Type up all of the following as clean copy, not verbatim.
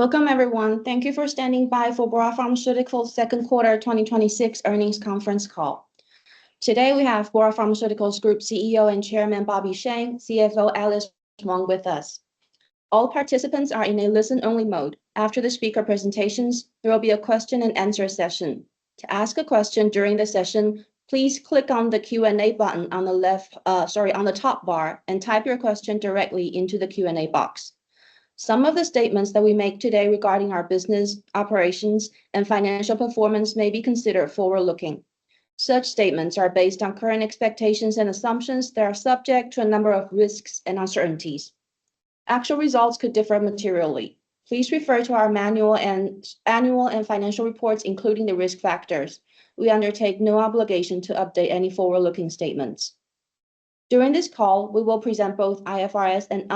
Welcome, everyone. Thank you for standing by for Bora Pharmaceuticals' second quarter 2026 earnings conference call. Today, we have Bora Pharmaceuticals Group CEO and Chairman Bobby Sheng, CFO Alice Wang with us. All participants are in a listen-only mode. After the speaker presentations, there will be a question and answer session. To ask a question during the session, please click on the Q&A button on the top bar and type your question directly into the Q&A box. Some of the statements that we make today regarding our business, operations, and financial performance may be considered forward-looking. Such statements are based on current expectations and assumptions that are subject to a number of risks and uncertainties. Actual results could differ materially. Please refer to our annual and financial reports, including the risk factors. We undertake no obligation to update any forward-looking statements. During this call, we will present both IFRS and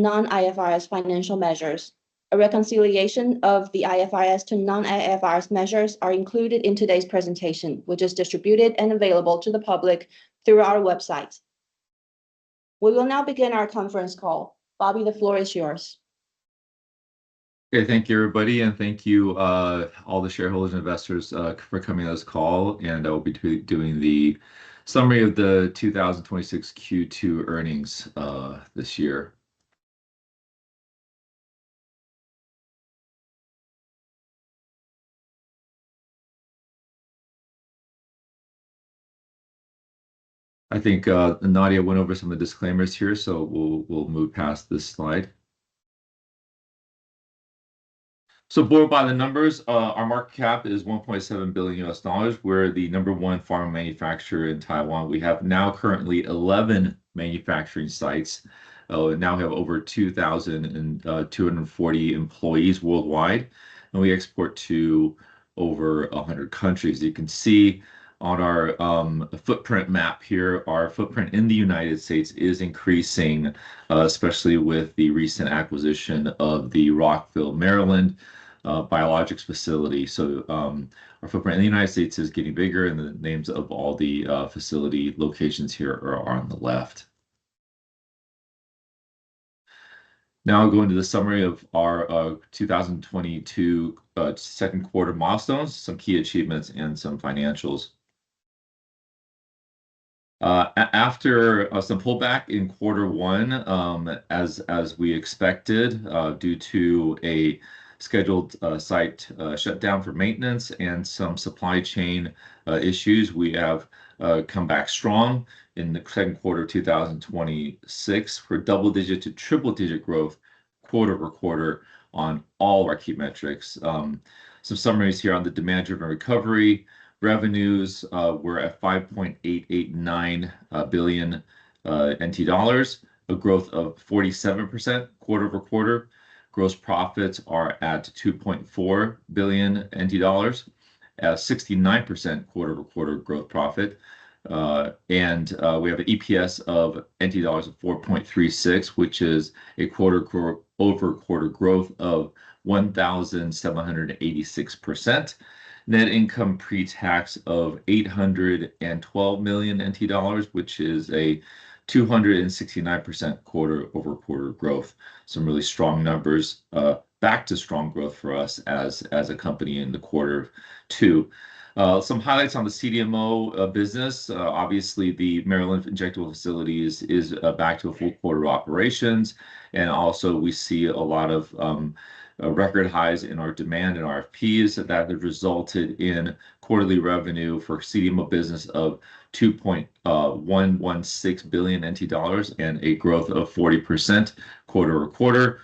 non-IFRS financial measures. A reconciliation of the IFRS to non-IFRS measures are included in today's presentation, which is distributed and available to the public through our website. We will now begin our conference call. Bobby, the floor is yours. Okay, thank you, everybody, and thank you all the shareholders and investors for coming on this call. And I will be doing the summary of the 2026 Q2 earnings this year. I think Nadia went over some of the disclaimers here, so we'll move past this slide. So by the numbers, our market cap is $1.7 billion. We're the #1 pharma manufacturer in Taiwan. We have now currently 11 manufacturing sites. Now we have over 2,240 employees worldwide, and we export to over 100 countries. You can see on our footprint map here, our footprint in the United States is increasing, especially with the recent acquisition of the Rockville, Maryland biologics facility. So our footprint in the United States is getting bigger, and the names of all the facility locations here are on the left. Now I'll go into the summary of our 2022 second quarter milestones, some key achievements, and some financials. After some pullback in quarter one, as we expected, due to a scheduled site shutdown for maintenance and some supply chain issues, we have come back strong in the second quarter of 2026 for double-digit to triple-digit growth quarter-over-quarter on all of our key metrics. Some summaries here on the demand-driven recovery. Revenues were at 5.889 billion NT dollars, a growth of 47% quarter-over-quarter. Gross profits are at 2.4 billion NT dollars, at 69% quarter-over-quarter growth profit. And we have an EPS of NT dollars of 4.36, which is a quarter-over-quarter growth of 1,786%. Net income pre-tax of 812 million NT dollars, which is a 269% quarter-over-quarter growth. Some really strong numbers, back to strong growth for us as a company in the quarter two. Some highlights on the CDMO business. Obviously, the Maryland injectable facility is back to a full quarter operations, and also we see a lot of record highs in our demand and RFPs that have resulted in quarterly revenue for CDMO business of 2.116 billion NT dollars and a growth of 40% quarter-over-quarter.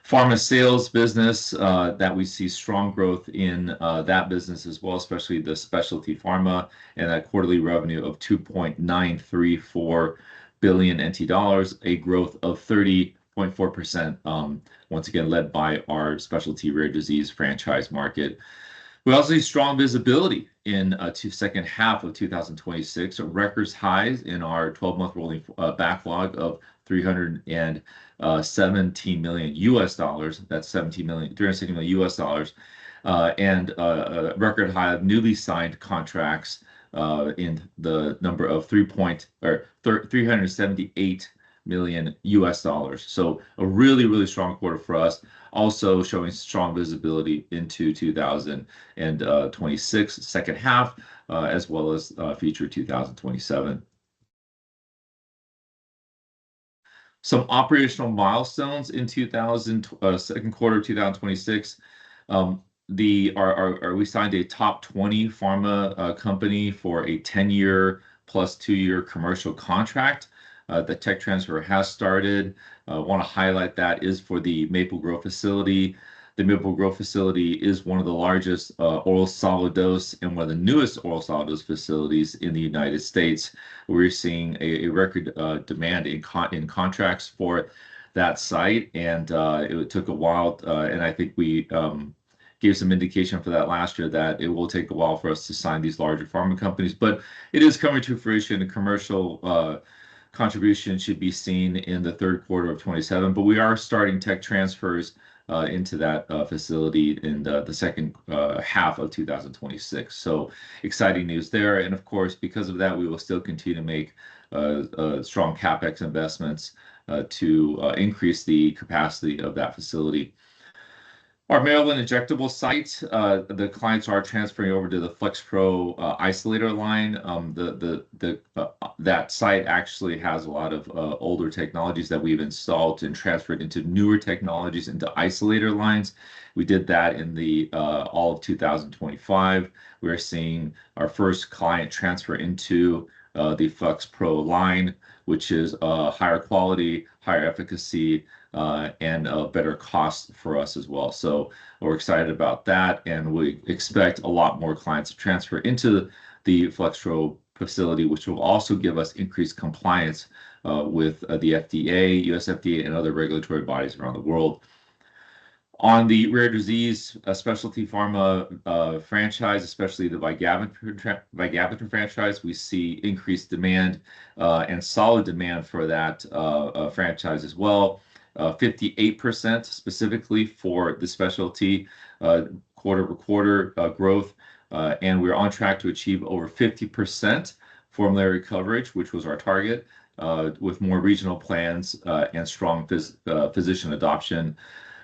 Pharma sales business, that we see strong growth in that business as well, especially the specialty pharma, and that quarterly revenue of 2.934 billion NT dollars, a growth of 30.4%, once again led by our specialty rare disease franchise market. We also see strong visibility in second half of 2026, records highs in our 12-month rolling backlog of $317 million US. That's $360 million US, and a record high of newly signed contracts in the number of 378 million US dollars. So a really, really strong quarter for us, also showing strong visibility into 2026 second half, as well as future 2027. Some operational milestones in second quarter 2026. We signed a top 20 pharma company for a 10-year plus 2-year commercial contract. The tech transfer has started. Want to highlight that is for the Maple Grove facility. The Maple Grove facility is one of the largest oral solid dose and one of the newest oral solid dose facilities in the United States. We're seeing a record demand in contracts for that site, and it took a while, and I think we gave some indication for that last year that it will take a while for us to sign these larger pharma companies, but it is coming to fruition. A commercial contribution should be seen in the third quarter of 2027, but we are starting tech transfers into that facility in the second half of 2026. So exciting news there. And of course, because of that, we will still continue to make strong CapEx investments to increase the capacity of that facility. Our Maryland injectable site, the clients are transferring over to the FlexPro isolator line. That site actually has a lot of older technologies that we've installed and transferred into newer technologies into isolator lines. We did that in the all of 2025. We're seeing our first client transfer into the FlexPro line, which is higher quality, higher efficacy, and a better cost for us as well. So we're excited about that, and we expect a lot more clients to transfer into the FlexPro facility, which will also give us increased compliance with the FDA, US FDA, and other regulatory bodies around the world. On the rare disease specialty pharma franchise, especially the vigabatrin franchise, we see increased demand and solid demand for that franchise as well. 58% specifically for the specialty quarter-over-quarter growth, and we're on track to achieve over 50% formulary coverage, which was our target, with more regional plans and strong physician adoption.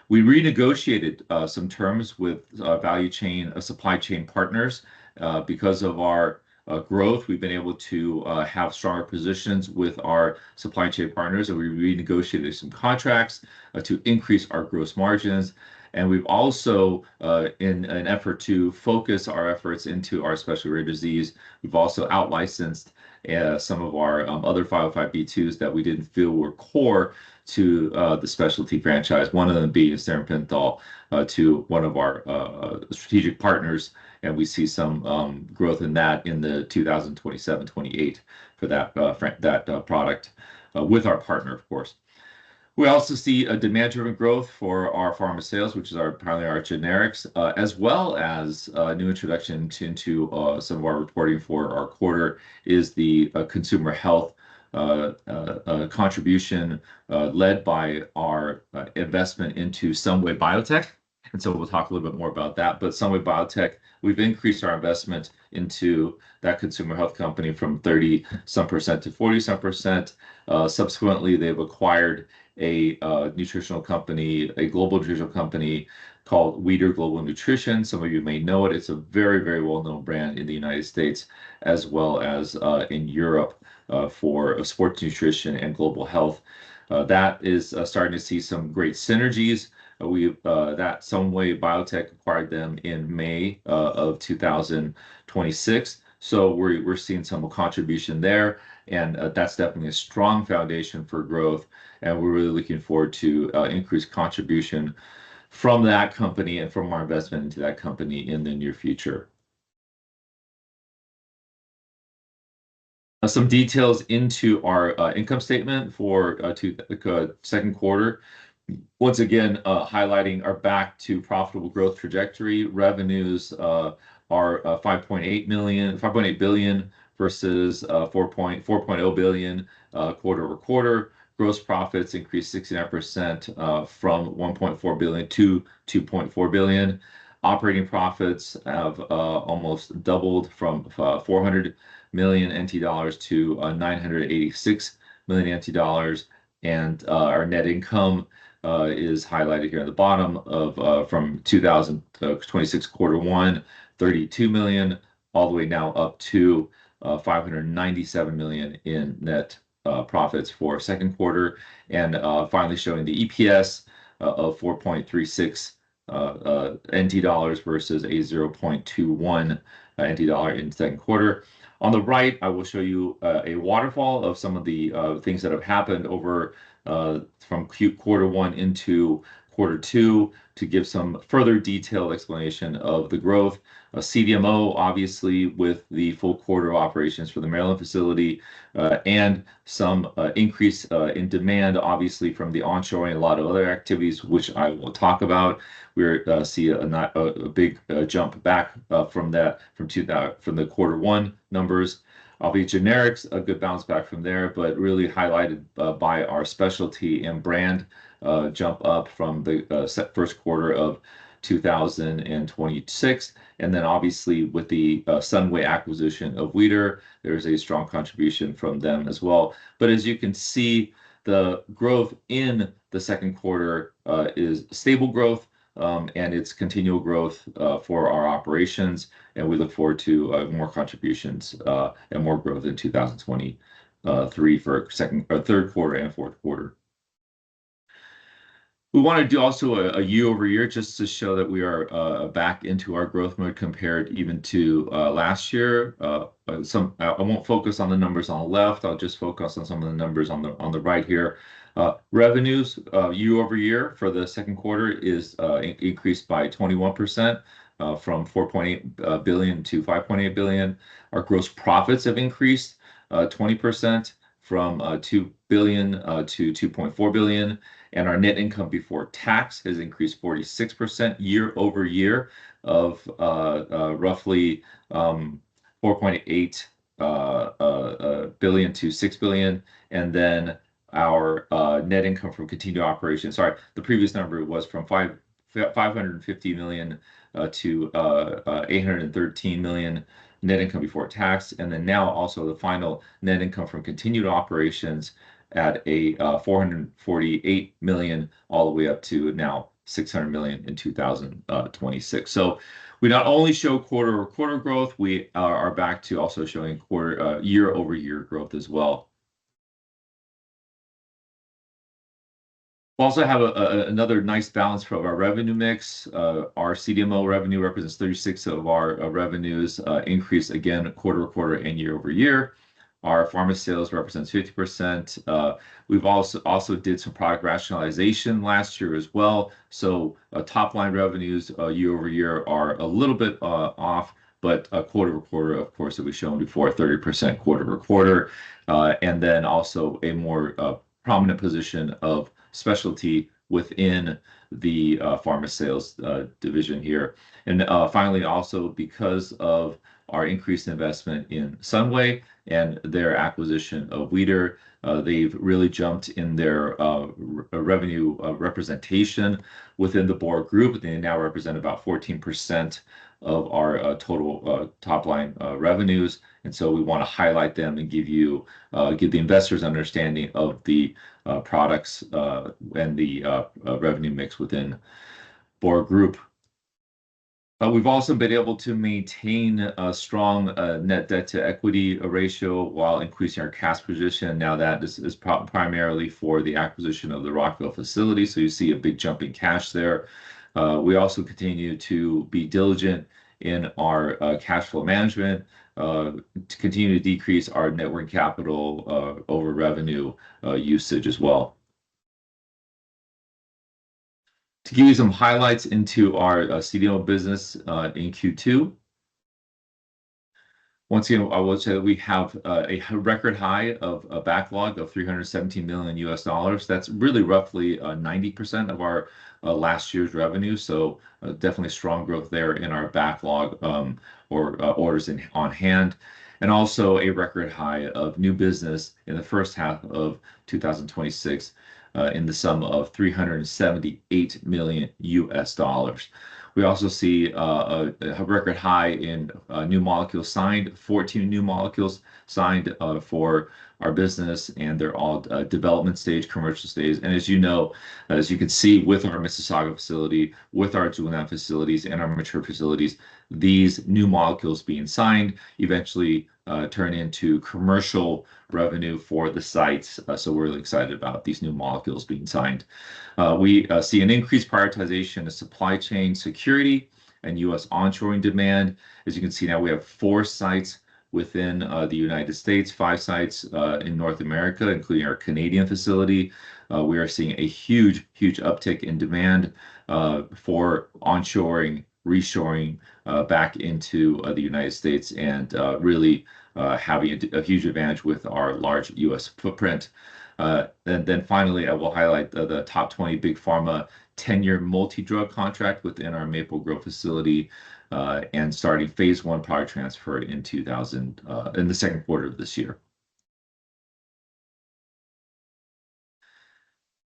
We renegotiated some terms with value chain supply chain partners. Because of our growth, we've been able to have stronger positions with our supply chain partners, and we renegotiated some contracts to increase our gross margins. And we've also, in an effort to focus our efforts into our specialty rare disease, we've also out-licensed some of our other 505(b)(2)s that we didn't feel were core to the specialty franchise, one of them being Serinpinthol, to one of our strategic partners, and we see some growth in that in the 2027-28 for that product with our partner, of course. We also see a demand-driven growth for our pharma sales, which is primarily our generics, as well as new introduction into some of our reporting for our quarter is the consumer health contribution led by our investment into Sunway Biotech. And so we'll talk a little bit more about that. But Sunway Biotech, we've increased our investment into that consumer health company from 30-some% to 40-some%. Subsequently, they've acquired a nutritional company, a global nutritional company called Weider Global Nutrition. Some of you may know it. It's a very, very well-known brand in the United States as well as in Europe for sports nutrition and global health. That is starting to see some great synergies. That Sunway Biotech acquired them in May of 2026. So we're seeing some contribution there, and that's definitely a strong foundation for growth. And we're really looking forward to increased contribution from that company and from our investment into that company in the near future. Some details into our income statement for second quarter. Once again, highlighting our back to profitable growth trajectory. Revenues are 5.8 billion versus 4.0 billion quarter-over-quarter. Gross profits increased 69% from 1.4 billion to 2.4 billion. Operating profits have almost doubled from 400 million NT dollars to 986 million NT dollars. and our net income is highlighted here at the bottom of from 2026 quarter one, 32 million, all the way now up to 597 million in net profits for second quarter, and finally showing the EPS of 4.36 NT dollars versus a 0.21 NT dollar in second quarter. On the right, I will show you a waterfall of some of the things that have happened over from quarter one into quarter two to give some further detailed explanation of the growth. CDMO, obviously, with the full quarter of operations for the Maryland facility, and some increase in demand, obviously, from the onshoring and a lot of other activities, which I will talk about. We see a big jump back from the quarter one numbers. Albeit generics, a good bounce back from there, but really highlighted by our specialty and brand jump up from the first quarter of 2026. And then obviously with the Sunway acquisition of Weider, there's a strong contribution from them as well. But as you can see, the growth in the second quarter is stable growth, and it's continual growth for our operations, and we look forward to more contributions and more growth in 2023 for third quarter and fourth quarter. We want to do also a year-over-year just to show that we are back into our growth mode compared even to last year. I won't focus on the numbers on the left. I'll just focus on some of the numbers on the right here. Revenues year-over-year for the second quarter is increased by 21%, from 4.8 billion to 5.8 billion. Our gross profits have increased 20%, from 2 billion to 2.4 billion. And our net income before tax has increased 46% year-over-year, of roughly 4.8 billion to 6 billion. And then our net income from continued operations, sorry, the previous number was from 550 million to 813 million net income before tax. And then now also the final net income from continued operations at a 448 million, all the way up to now 600 million in 2026. So we not only show quarter-over-quarter growth, we are back to also showing year-over-year growth as well. We also have another nice balance for our revenue mix. Our CDMO revenue represents 36% of our revenues, increase again quarter-over-quarter and year-over-year. Our pharma sales represents 50%. We've also did some product rationalization last year as well. So top line revenues year-over-year are a little bit off, but quarter-over-quarter, of course, that we've shown before, 30% quarter-over-quarter. And then also a more prominent position of specialty within the pharma sales division here. And finally, also because of our increased investment in Sunway and their acquisition of Weider, they've really jumped in their revenue representation within the Bora Group. They now represent about 14% of our total top line revenues. And so we want to highlight them and give the investors understanding of the products and the revenue mix within Bora Group. We've also been able to maintain a strong net debt to equity ratio while increasing our cash position. Now that is primarily for the acquisition of the Rockville facility. So you see a big jump in cash there. We also continue to be diligent in our cash flow management, to continue to decrease our net working capital over revenue usage as well. To give you some highlights into our CDMO business in Q2. Once again, I will say that we have a record high of a backlog of $317 million. That's really roughly 90% of our last year's revenue. So definitely strong growth there in our backlog, or orders on hand. And also a record high of new business in the first half of 2026 in the sum of $378 million. We also see a record high in new molecules signed, 14 new molecules signed for our business, and they're all development stage, commercial stage. And as you know, as you can see with our Mississauga facility, with our Zhunan facilities and our mature facilities, these new molecules being signed eventually turn into commercial revenue for the sites. So we're really excited about these new molecules being signed. We see an increased prioritization of supply chain security and U.S. onshoring demand. As you can see now, we have 4 sites within the United States, 5 sites in North America, including our Canadian facility. We are seeing a huge uptick in demand for onshoring, reshoring back into the United States, and really having a huge advantage with our large U.S. footprint. And then finally, I will highlight the top 20 big pharma 10-year multi-drug contract within our Maple Grove facility, and starting phase 1 product transfer in the second quarter of this year.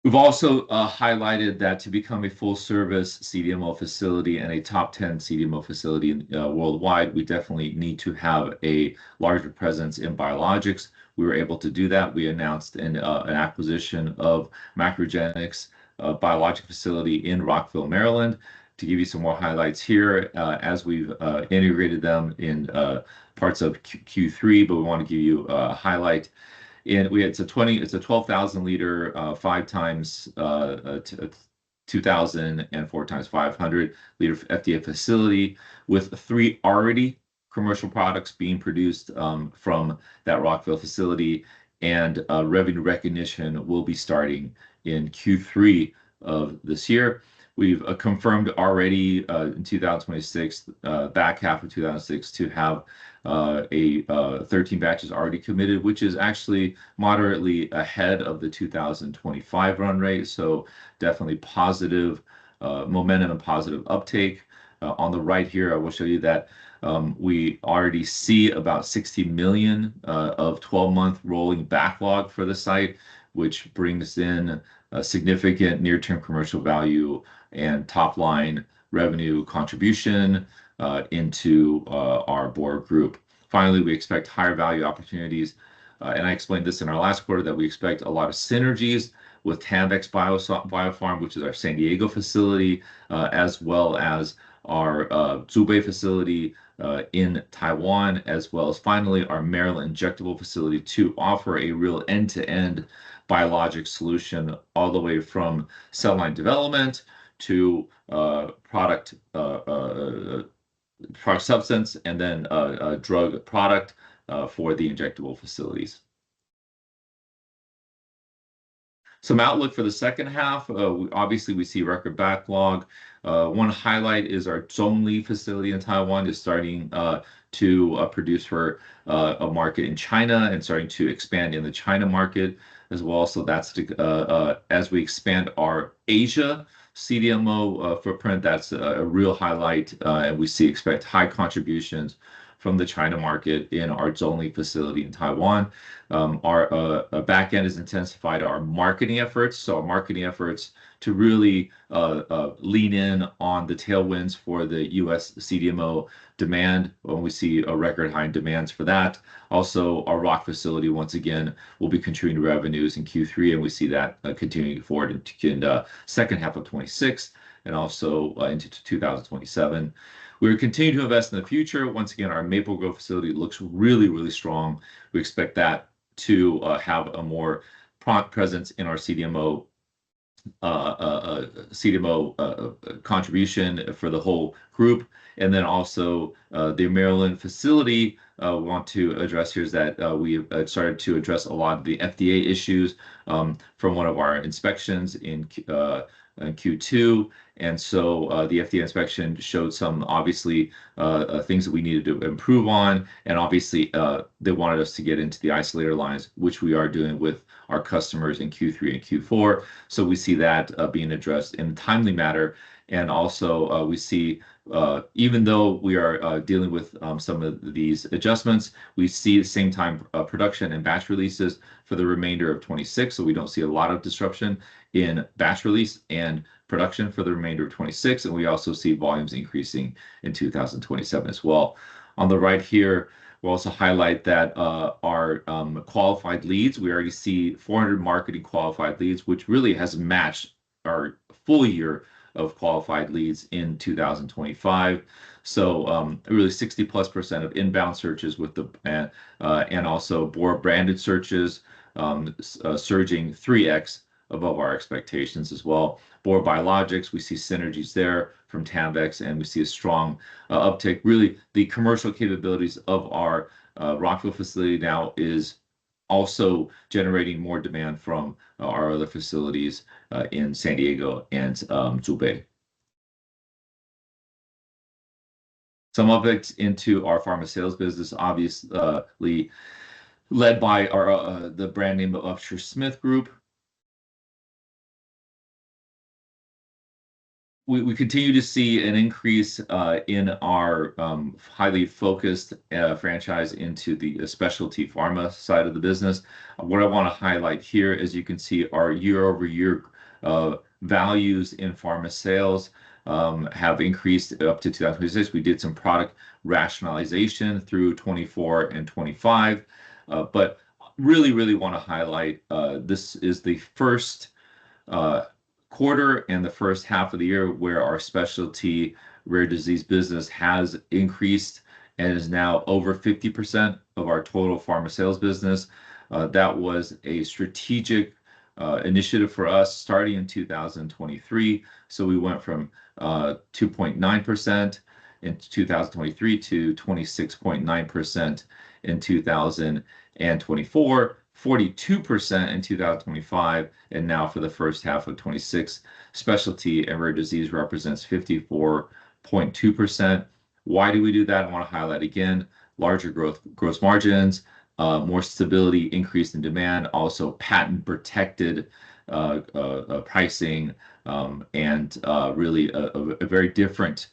We've also highlighted that to become a full-service CDMO facility and a top 10 CDMO facility worldwide, we definitely need to have a larger presence in biologics. We were able to do that. We announced an acquisition of MacroGenics biologic facility in Rockville, Maryland. To give you some more highlights here, as we've integrated them in parts of Q3, but we want to give you a highlight. It's a 12,000 liter, 5 times 2,000 and 4 times 500 liter FDA facility with 3 already commercial products being produced from that Rockville facility, and revenue recognition will be starting in Q3 of this year. We've confirmed already in 2026, back half of 2006, to have 13 batches already committed, which is actually moderately ahead of the 2025 run rate. So definitely positive momentum and positive uptake. On the right here, I will show you that we already see about $60 million of 12-month rolling backlog for the site, which brings in a significant near-term commercial value and top-line revenue contribution into our Bora Group. Finally, we expect higher value opportunities, and I explained this in our last quarter, that we expect a lot of synergies with Tanvex Biopharm, which is our San Diego facility, as well as our Zhubei facility in Taiwan, as well as finally our Maryland injectable facility, to offer a real end-to-end biologic solution all the way from cell line development to product substance, and then a drug product for the injectable facilities. Some outlook for the second half. Obviously, we see record backlog. One highlight is our Zhongli facility in Taiwan is starting to produce for a market in China and starting to expand in the China market as well. So that's as we expand our Asia CDMO footprint, that's a real highlight, and we expect high contributions from the China market in our Zhongli facility in Taiwan. Our back end has intensified our marketing efforts. So our marketing efforts to really lean in on the tailwinds for the US CDMO demand, when we see a record high in demands for that. Also, our Rock facility, once again, will be contributing to revenues in Q3, and we see that continuing forward in the second half of 2026 and also into 2027. We're continuing to invest in the future. Once again, our Maple Grove facility looks really strong. We expect that to have a more prompt presence in our CDMO contribution for the whole group. And then also the Maryland facility we want to address here is that we have started to address a lot of the FDA issues from one of our inspections in Q2. And so the FDA inspection showed some obviously things that we needed to improve on. And obviously they wanted us to get into the isolator lines, which we are doing with our customers in Q3 and Q4. So we see that being addressed in a timely manner. And also we see, even though we are dealing with some of these adjustments, we see at the same time production and batch releases for the remainder of 2026. So we don't see a lot of disruption in batch release and production for the remainder of 2026, and we also see volumes increasing in 2027 as well. On the right here, we'll also highlight that our qualified leads, we already see 400 marketing qualified leads, which really has matched our full year of qualified leads in 2025. So really 60+% of inbound searches with the and also Bora branded searches surging 3x above our expectations as well. Bora Biologics, we see synergies there from Tanvex, and we see a strong uptick. Really, the commercial capabilities of our Rockville facility now is also generating more demand from our other facilities in San Diego and Zhubei. Some of it into our pharma sales business, obviously led by our the brand name of Upsher-Smith Group. We continue to see an increase in our highly focused franchise into the specialty pharma side of the business. What I want to highlight here, as you can see, our year-over-year values in pharma sales have increased up to 2026. We did some product rationalization through 2024 and 2025, but really want to highlight this is the first quarter and the first half of the year where our specialty rare disease business has increased and is now over 50% of our total pharma sales business. That was a strategic initiative for us starting in 2023. So we went from 2.9% in 2023 to 26.9% in 2024. 42% in 2025, and now for the first half of 2026, specialty and rare disease represents 54.2%. Why do we do that? I want to highlight again, larger gross margins, more stability, increase in demand, also patent protected pricing, and really a very different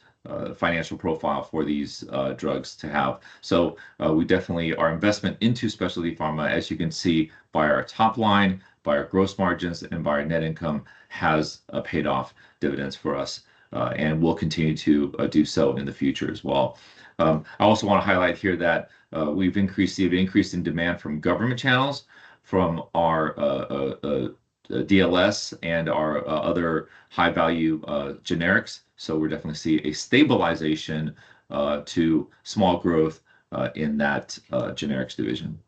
financial profile for these drugs to have. So we definitely, our investment into specialty pharma, as you can see by our top line, by our gross margins, and by our net income, has paid off dividends for us, and will continue to do so in the future as well. I also want to highlight here that we've increased in demand from government channels, from our DLS and our other high-value generics. So we're definitely see a stabilization to small growth in that generics division.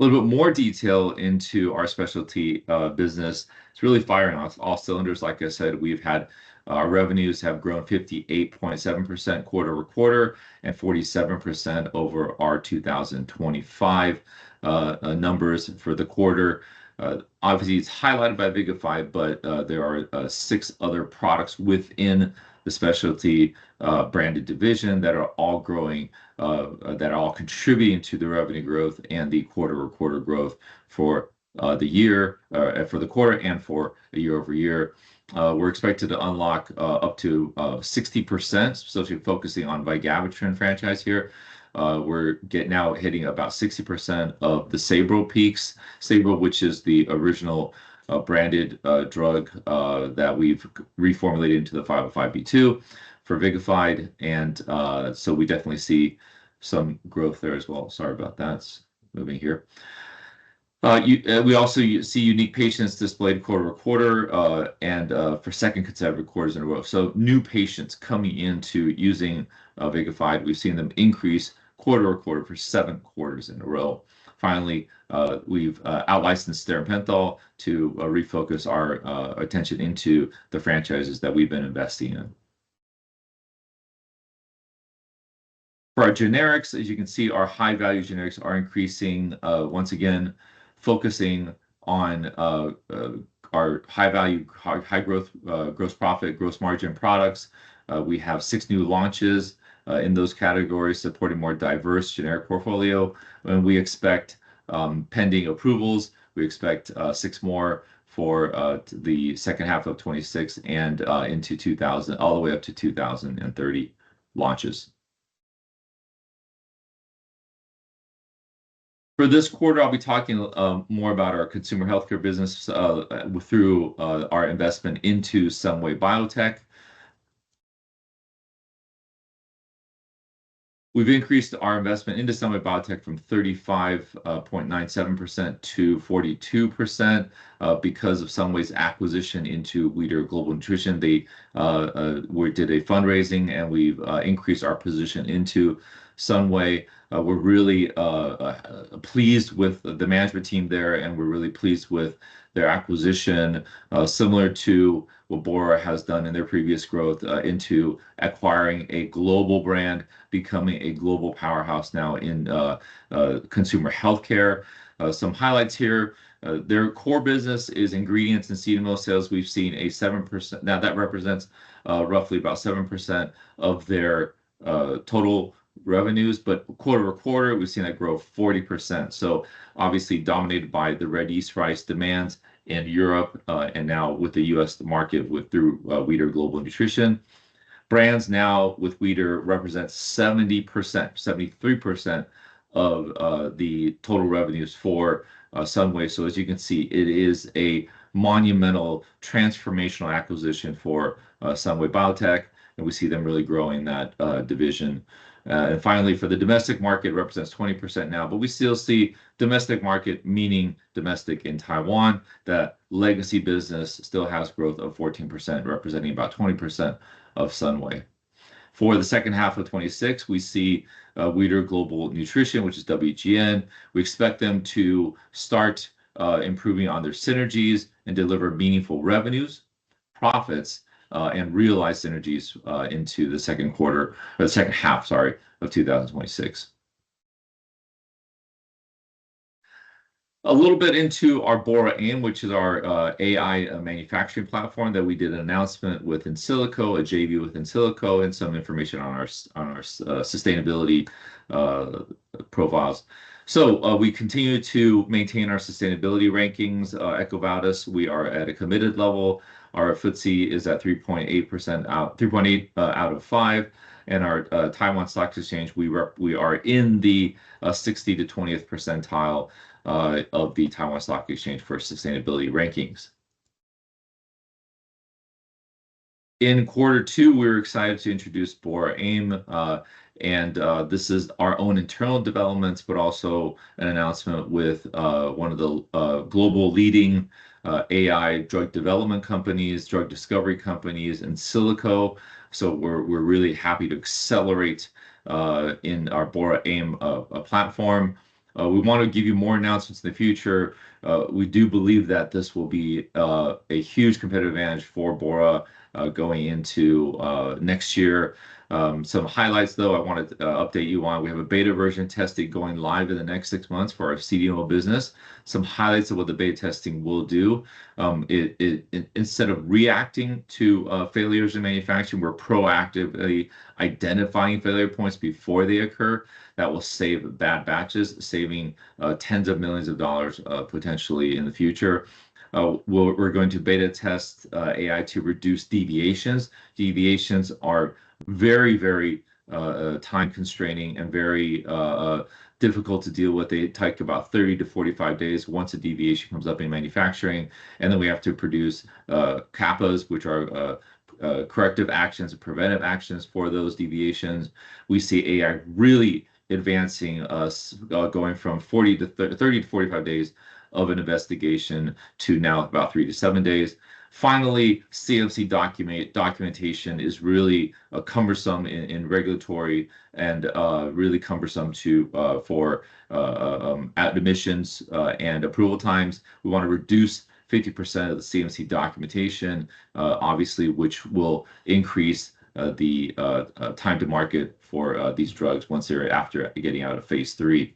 A little bit more detail into our specialty business. It's really firing on all cylinders. Like I said, we've had our revenues have grown 58.7% quarter-over-quarter and 47% over our 2025 numbers for the quarter. Obviously, it's highlighted by Vigafyde, but there are 6 other products within the specialty branded division that are all growing, that are all contributing to the revenue growth and the quarter-over-quarter growth for the year, for the quarter and for the year-over-year. We're expected to unlock up to 60%, especially focusing on Vigabatrin franchise here. We're now hitting about 60% of the Sabril peaks. Sabril, which is the original branded drug that we've reformulated into the 505(b)(2) for Vigafyde, and so we definitely see some growth there as well. Sorry about that. It's moving here. We also see unique patients displayed quarter-over-quarter and for second consecutive quarters in a row. So new patients coming into using Vigafyde, we've seen them increase quarter-over-quarter for 7 quarters in a row. Finally, we've out-licensed Sterimphenol to refocus our attention into the franchises that we've been investing in. For our generics, as you can see, our high-value generics are increasing, once again, focusing on our high-value, high-growth, gross profit, gross margin products. We have 6 new launches in those categories, supporting more diverse generic portfolio. And we expect, pending approvals, we expect 6 more for the second half of 2026 and into 2000, all the way up to 2030 launches. For this quarter, I'll be talking more about our consumer healthcare business through our investment into SunWay Biotech. We've increased our investment into SunWay Biotech from 35.97% to 42% because of SunWay's acquisition into Weider Global Nutrition. We did a fundraising, and we've increased our position into SunWay. We're really pleased with the management team there, and we're really pleased with their acquisition, similar to what Bora has done in their previous growth into acquiring a global brand, becoming a global powerhouse now in consumer healthcare. Some highlights here. Their core business is ingredients and CDMO sales. We've seen a 7%. Now that represents roughly about 7% of their total revenues, but quarter over quarter, we've seen that grow 40%. So obviously dominated by the red yeast rice demands in Europe, and now with the US market through Weider Global Nutrition. Brands now with Weider represent 70%, 73% of the total revenues for SunWay. So as you can see, it is a monumental transformational acquisition for SunWay Biotech, and we see them really growing that division. And finally, for the domestic market, it represents 20% now, but we still see domestic market, meaning domestic in Taiwan. That legacy business still has growth of 14%, representing about 20% of SunWay. For the second half of 2026, we see Weider Global Nutrition, which is WGN. We expect them to start improving on their synergies and deliver meaningful revenues, profits, and realize synergies into the second half, of 2026. A little bit into our Bora AIM, which is our AI manufacturing platform that we did an announcement with Insilico, a JV with Insilico, and some information on our sustainability profiles. So we continue to maintain our sustainability rankings. EcoVadis, we are at a committed level. Our FTSE is at 3.8% out, 3.8 out of 5. And our Taiwan Stock Exchange, we are in the 60 to 20th percentile of the Taiwan Stock Exchange for sustainability rankings. In quarter two, we're excited to introduce Bora AIM, and this is our own internal developments, but also an announcement with one of the global leading AI drug development companies, drug discovery companies, Insilico. So we're really happy to accelerate in our Bora AIM platform. We want to give you more announcements in the future. We do believe that this will be a huge competitive advantage for Bora going into next year. Some highlights, though, I wanted to update you on. We have a beta version testing going live in the next 6 months for our CDMO business. Some highlights of what the beta testing will do. Instead of reacting to failures in manufacturing, we're proactively identifying failure points before they occur. That will save bad batches, saving tens of millions of dollars potentially in the future. We're going to beta test AI to reduce deviations. Deviations are very, very time constraining and very difficult to deal with. They take about 30 to 45 days once a deviation comes up in manufacturing. And then we have to produce CAPAs, which are corrective actions and preventive actions for those deviations. We see AI really advancing us, going from 30 to 45 days of an investigation to now about 3 to 7 days. Finally, CMC documentation is really cumbersome in regulatory and really cumbersome for admissions and approval times. We want to reduce 50% of the CMC documentation, obviously, which will increase the time to market for these drugs once they're after getting out of phase 3.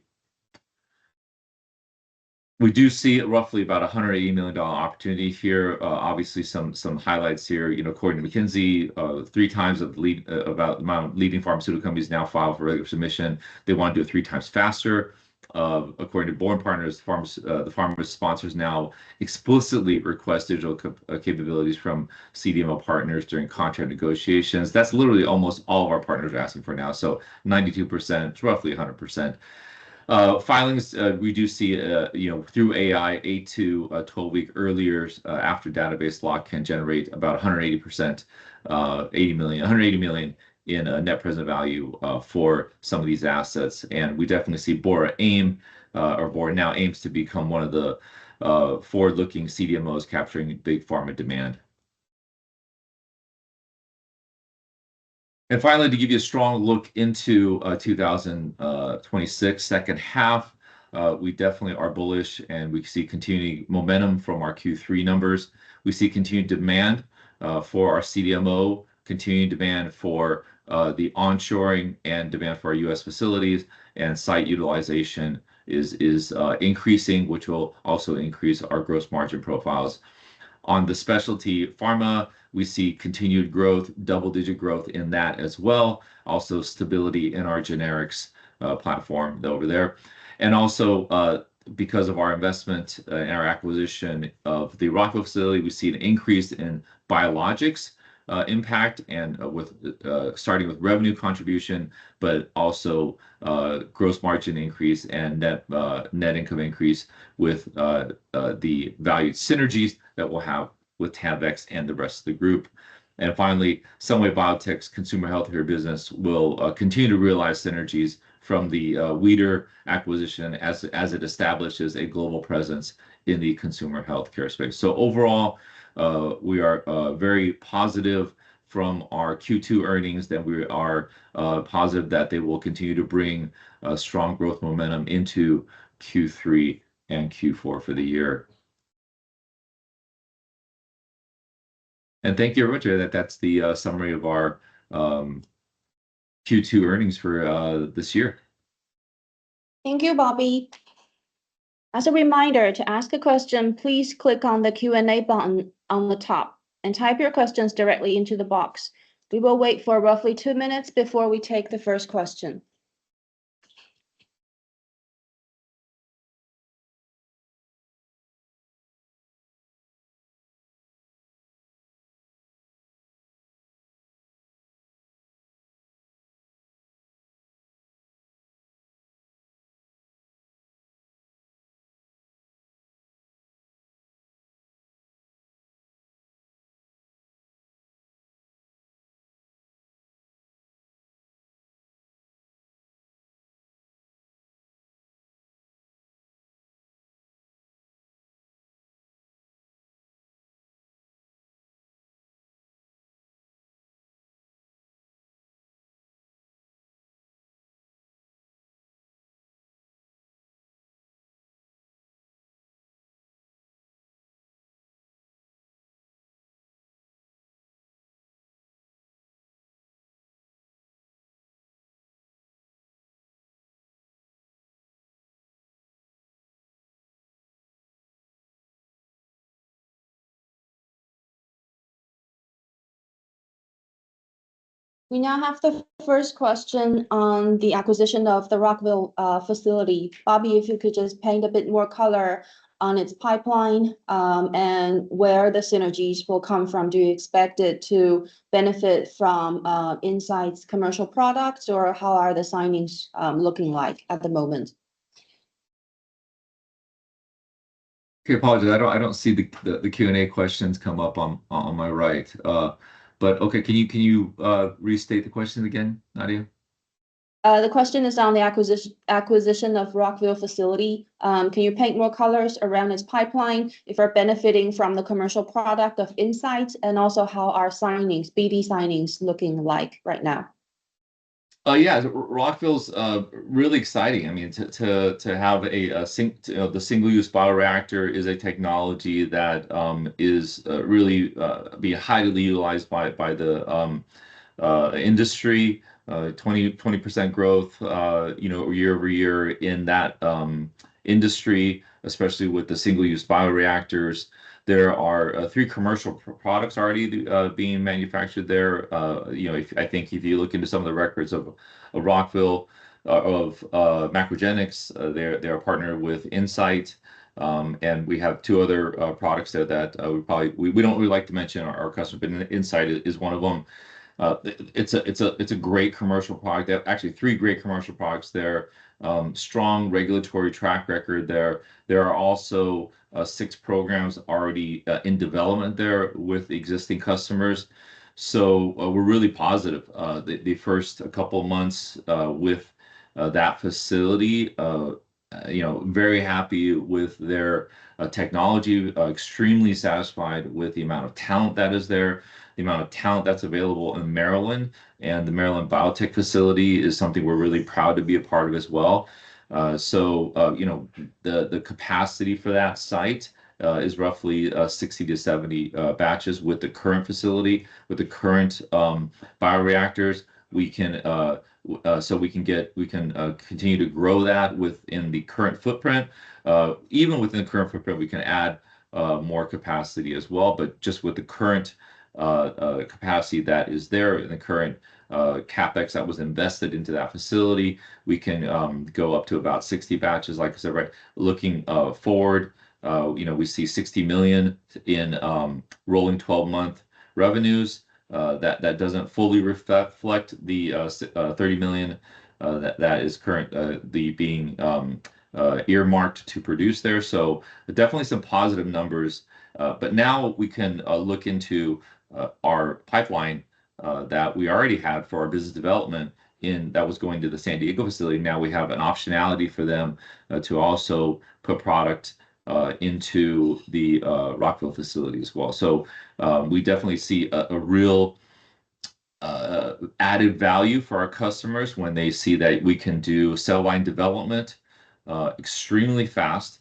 We do see roughly about $180 million opportunity here. Obviously, some highlights here. According to McKinsey, 3 times about the amount of leading pharmaceutical companies now file for regular submission. They want to do it 3 times faster. According to Board Partners, the pharma sponsors now explicitly request digital capabilities from CDMO partners during contract negotiations. That's literally almost all of our partners are asking for now. So 92%, it's roughly 100%. Filings, we do see, through AI, 8 to 12 week earlier after database lock can generate about 180%, 180 million in net present value for some of these assets. And we definitely see Bora now aims to become one of the forward-looking CDMOs capturing big pharma demand. And finally, to give you a strong look into 2026 second half, we definitely are bullish, and we see continuing momentum from our Q3 numbers. We see continued demand for our CDMO, continued demand for the onshoring, and demand for our U.S. facilities, and site utilization is increasing, which will also increase our gross margin profiles. On the specialty pharma, we see continued growth, double-digit growth in that as well. Also stability in our generics platform over there. And also, because of our investment in our acquisition of the Rockville facility, we see an increase in biologics impact, and starting with revenue contribution, but also gross margin increase and net income increase with the valued synergies that we'll have with Tanvex and the rest of the group. And finally, SunWay Biotech's consumer healthcare business will continue to realize synergies from the Weider acquisition as it establishes a global presence in the consumer healthcare space. So overall, we are very positive from our Q2 earnings, that we are positive that they will continue to bring strong growth momentum into Q3 and Q4 for the year. And thank you very much. That's the summary of our Q2 earnings for this year. Thank you, Bobby. As a reminder, to ask a question, please click on the Q&A button on the top and type your questions directly into the box. We will wait for roughly 2 minutes before we take the first question. We now have the first question on the acquisition of the Rockville facility. Bobby, if you could just paint a bit more color on its pipeline and where the synergies will come from. Do you expect it to benefit from Incyte's commercial products, or how are the signings looking like at the moment? Okay, apologies. I don't see the Q&A questions come up on my right. But okay, can you restate the question again, Nadia? The question is on the acquisition of Rockville facility. Can you paint more colors around its pipeline, if we're benefiting from the commercial product of Incyte, and also how are signings, BD signings, looking like right now? Yeah, Rockville's really exciting. I mean, to have the single-use bioreactor is a technology that is really be highly utilized by the industry. 20% growth, year over year in that industry, especially with the single-use bioreactors. There are 3 commercial products already being manufactured there. I think if you look into some of the records of Rockville, of Macrogenics, they're a partner with Incyte, and we have 2 other products there that we don't really like to mention our customer, but Incyte is one of them. It's a great commercial product. They have actually three great commercial products there. Strong regulatory track record there. There are also 6 programs already in development there with existing customers. So we're really positive. The first couple of months with that facility, very happy with their technology, extremely satisfied with the amount of talent that is there, the amount of talent that's available in Maryland, and the Maryland Biotech facility is something we're really proud to be a part of as well. The capacity for that site is roughly 60 to 70 batches with the current facility, with the current bioreactors. We can continue to grow that within the current footprint. Even within the current footprint, we can add more capacity as well. But just with the current capacity that is there in the current CapEx that was invested into that facility, we can go up to about 60 batches. Like I said, right, looking forward, we see 60 million in rolling 12-month revenues. That doesn't fully reflect the 30 million that is currently being earmarked to produce there. So definitely some positive numbers. But now we can look into our pipeline that we already had for our business development that was going to the San Diego facility. Now we have an optionality for them to also put product into the Rockville facility as well. So we definitely see a real added value for our customers when they see that we can do cell line development extremely fast,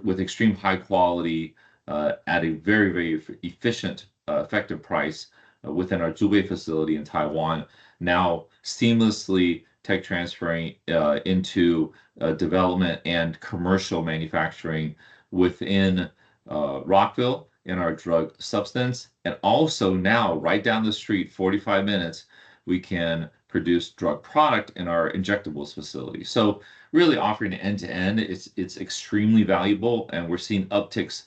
with extreme high quality at a very, very efficient, effective price within our Zhubei facility in Taiwan. Now seamlessly tech transferring into development and commercial manufacturing within Rockville in our drug substance. And also now right down the street, 45 minutes, we can produce drug product in our injectables facility. So really offering end to end, it's extremely valuable, and we're seeing upticks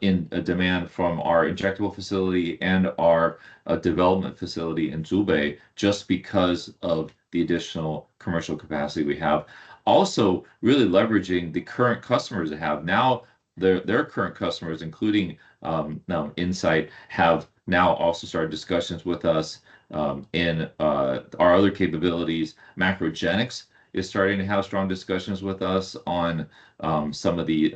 in a demand from our injectable facility and our development facility in Zhubei just because of the additional commercial capacity we have. Also, really leveraging the current customers they have now. Their current customers, including now Insight, have now also started discussions with us in our other capabilities. Macrogenics is starting to have strong discussions with us on some of the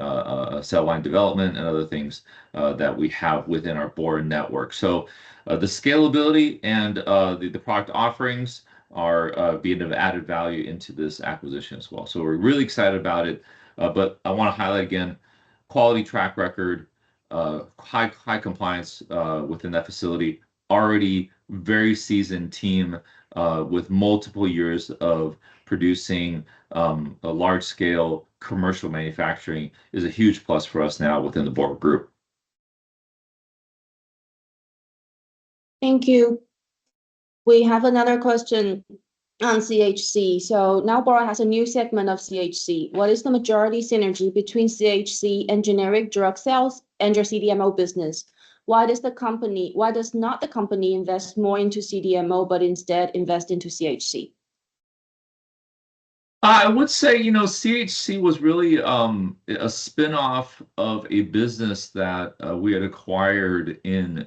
cell line development and other things that we have within our Bohr network. So the scalability and the product offerings are being of added value into this acquisition as well. So we're really excited about it. But I want to highlight again, quality track record, high compliance within that facility, already very seasoned team with multiple years of producing a large scale commercial manufacturing is a huge plus for us now within the Bohr Group. Thank you. We have another question on CHC. So now Bora has a new segment of CHC. What is the majority synergy between CHC and generic drug sales and your CDMO business? Why does not the company invest more into CDMO, but instead invest into CHC? I would say, CHC was really a spin-off of a business that we had acquired in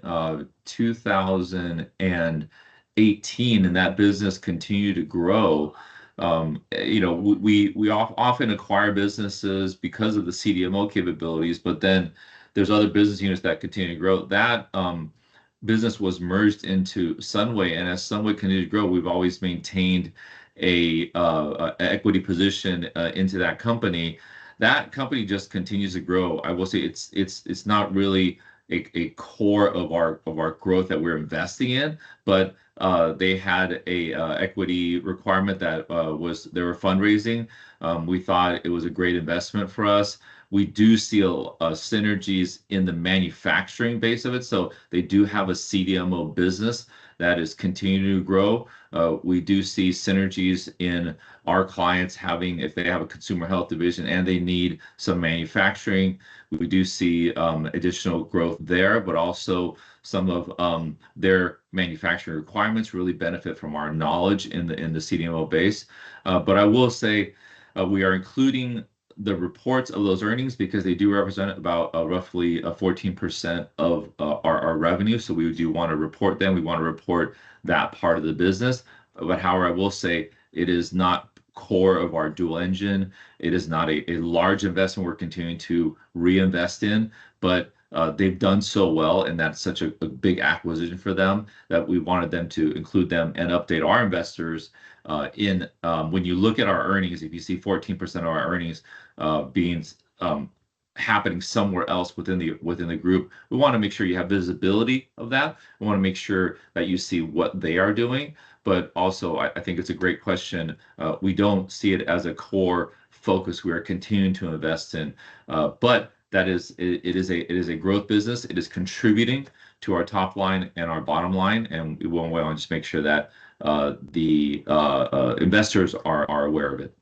2018, and that business continued to grow. We often acquire businesses because of the CDMO capabilities, but then there's other business units that continue to grow. That business was merged into Sunway, and as Sunway continued to grow, we've always maintained a equity position into that company. That company just continues to grow. I will say it's not really a core of our growth that we're investing in, but they had a equity requirement that they were fundraising. We thought it was a great investment for us. We do see synergies in the manufacturing base of it. So they do have a CDMO business that is continuing to grow. We do see synergies in our clients having, if they have a consumer health division and they need some manufacturing, we do see additional growth there, but also some of their manufacturing requirements really benefit from our knowledge in the CDMO base. But I will say we are including the reports of those earnings because they do represent about roughly 14% of our revenue. So we do want to report them. We want to report that part of the business. But however, I will say it is not core of our dual engine. It is not a large investment we're continuing to reinvest in, but they've done so well, and that's such a big acquisition for them that we wanted them to include them and update our investors in when you look at our earnings. If you see 14% of our earnings being happening somewhere else within the group, we want to make sure you have visibility of that. We want to make sure that you see what they are doing. But also, I think it's a great question. We don't see it as a core focus we are continuing to invest in, but it is a growth business. It is contributing to our top line and our bottom line, and we want to just make sure that the investors are aware of it.